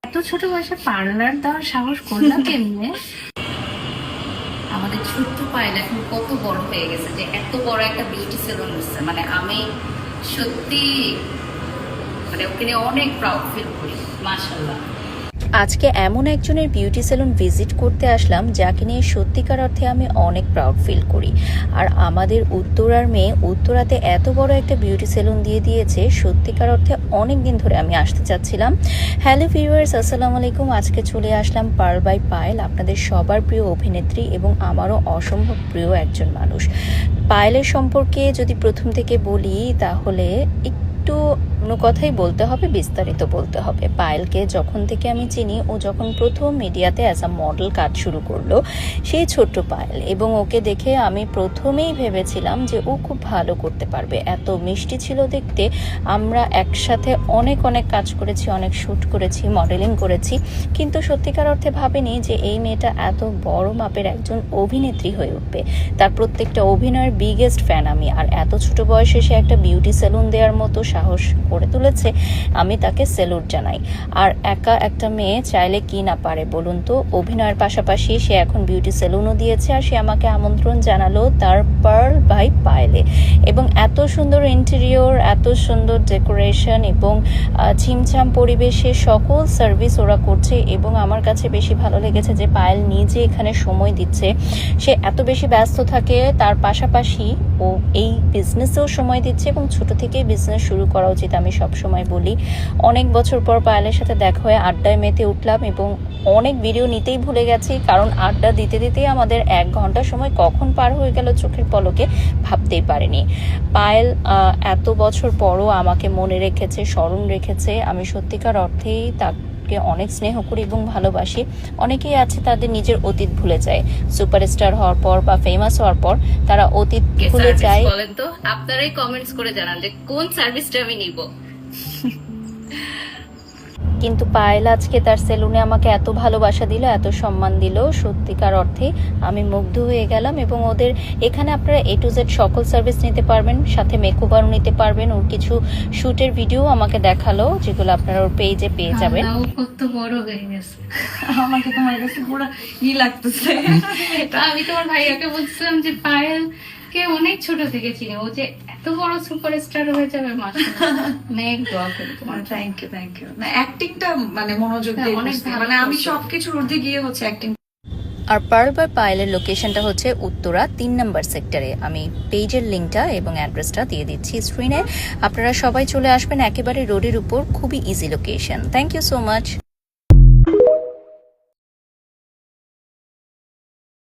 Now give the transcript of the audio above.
এত ছোট বয়সে পার্লার দেওয়ার সাহস করলাম কেমনে? আমাদের ছোট্ট পায়েল এখন কত বড় হয়ে গেছে যে এত বড় একটা বিউটি সেলুন হচ্ছে। মানে আমি সত্যি মানে ওকে নিয়ে অনেক প্রাউড ফিল করি। মাশাআল্লাহ। আজকে এমন একজনের বিউটি সেলুন ভিজিট করতে আসলাম যাকে নিয়ে সত্যিকার অর্থে আমি অনেক প্রাউড ফিল করি। আর আমাদের উত্তরার মেয়ে উত্তরাতে এত বড় একটা বিউটি সেলুন দিয়ে দিয়েছে, সত্যিকার অর্থে অনেক দিন ধরে আমি আসতে চাচ্ছিলাম। হ্যালো ভিউয়ার্স, আসসালামু আলাইকুম। আজকে চলে আসলাম পার্ল বাই পায়েল, আপনাদের সবার প্রিয় অভিনেত্রী এবং আমারও অসম্ভব প্রিয় একজন মানুষ। পায়েলের সম্পর্কে যদি প্রথম থেকে বলি তাহলে একটু কোনো কথাই বলতে হবে, বিস্তারিত বলতে হবে। পায়েলকে যখন থেকে আমি চিনি, ও যখন প্রথম মিডিয়াতে অ্যাজ আ মডেল কাজ শুরু করলো, সেই ছোট্ট পায়েল, এবং ওকে দেখে আমি প্রথমেই ভেবেছিলাম যে ও খুব ভালো করতে পারবে। এত মিষ্টি ছিল দেখতে। আমরা একসাথে অনেক অনেক কাজ করেছি, অনেক শ্যুট করেছি, মডেলিং করেছি, কিন্তু সত্যিকার অর্থে ভাবিনি যে এই মেয়েটা এত বড় মাপের একজন অভিনেত্রী হয়ে উঠবে। তার প্রত্যেকটা অভিনয়ের বিগেস্ট ফ্যান আমি। আর এত ছোট বয়সে সে একটা বিউটি সেলুন দেওয়ার মতো সাহস করে তুলেছে, আমি তাকে স্যালুট জানাই। আর একা একটা মেয়ে চাইলে কি না পারে বলুন তো? অভিনয়ের পাশাপাশি সে এখন বিউটি সেলুনও দিয়েছে, আর সে আমাকে আমন্ত্রণ জানালো তার পার্ল বাই পায়েলে। এবং এত সুন্দর ইন্টেরিয়র, এত সুন্দর ডেকোরেশন এবং ছিমছাম পরিবেশে সকল সার্ভিস ওরা করছে। এবং আমার কাছে বেশি ভালো লেগেছে যে পায়েল নিজে এখানে সময় দিচ্ছে। সে এত বেশি ব্যস্ত থাকে, তার পাশাপাশি ও এই বিজনেসেও সময় দিচ্ছে, এবং ছোট থেকেই বিজনেস শুরু করা উচিত আমি সব সময় বলি। অনেক বছর পর পায়েলের সাথে দেখা হয়ে আড্ডায় মেতে উঠলাম, এবং অনেক ভিডিও নিতেই ভুলে গেছি, কারণ আড্ডা দিতে দিতেই আমাদের 1 ঘন্টা সময় কখন পার হয়ে গেল চোখের পলকে ভাবতেই পারিনি। পায়েল এত বছর পরও আমাকে মনে রেখেছে, স্মরণ রেখেছে। আমি সত্যিকার অর্থেই তাকে অনেক স্নেহ করি এবং ভালোবাসি। অনেকেই আছে তাদের নিজের অতীত ভুলে যায়, সুপারস্টার হওয়ার পর বা ফেমাস হওয়ার পর তারা অতীত ভুলে যায়। বলেন তো, আপনারাই কমেন্টস করে জানান যে কোন সার্ভিসটা আমি নিব। কিন্তু পায়েল আজকে তার সেলুনে আমাকে এত ভালোবাসা দিল, এত সম্মান দিল, সত্যিকার অর্থে আমি মুগ্ধ হয়ে গেলাম। এবং ওদের এখানে আপনারা A to Z সকল সার্ভিস নিতে পারবেন, সাথে মেকওভারও নিতে পারবেন। ওর কিছু শুটের ভিডিও আমাকে দেখালো, যেগুলো আপনারা ওর পেজে পেয়ে যাবেন। কত বড় হয়ে গেছে, আমাকে তোমার কাছে পুরো ই লাগতেছে। আমি তোমার ভাইয়াকে বলছিলাম যে পায়েল কে অনেক ছোট থেকে চিনি, ও যে এত বড় সুপারস্টার হয়ে যাবে। মাশাআল্লাহ, অনেক দোয়া করি তোমার। Thank you. না, অ্যাক্টিংটা মানে মনোযোগ দিয়ে অনেক করছি। ভালো মানে আমি করছো। সবকিছুর ঊর্ধ্বে গিয়ে হচ্ছে অ্যাক্টিং। আর পার্ল বাই পায়েলের লোকেশনটা হচ্ছে উত্তরা 3 নম্বর সেক্টরে। আমি পেজের লিঙ্কটা এবং অ্যাড্রেসটা দিয়ে দিচ্ছি স্ক্রিনে। আপনারা সবাই চলে আসবেন, একেবারে রোডের উপর, খুবই easy location. Thank you so much.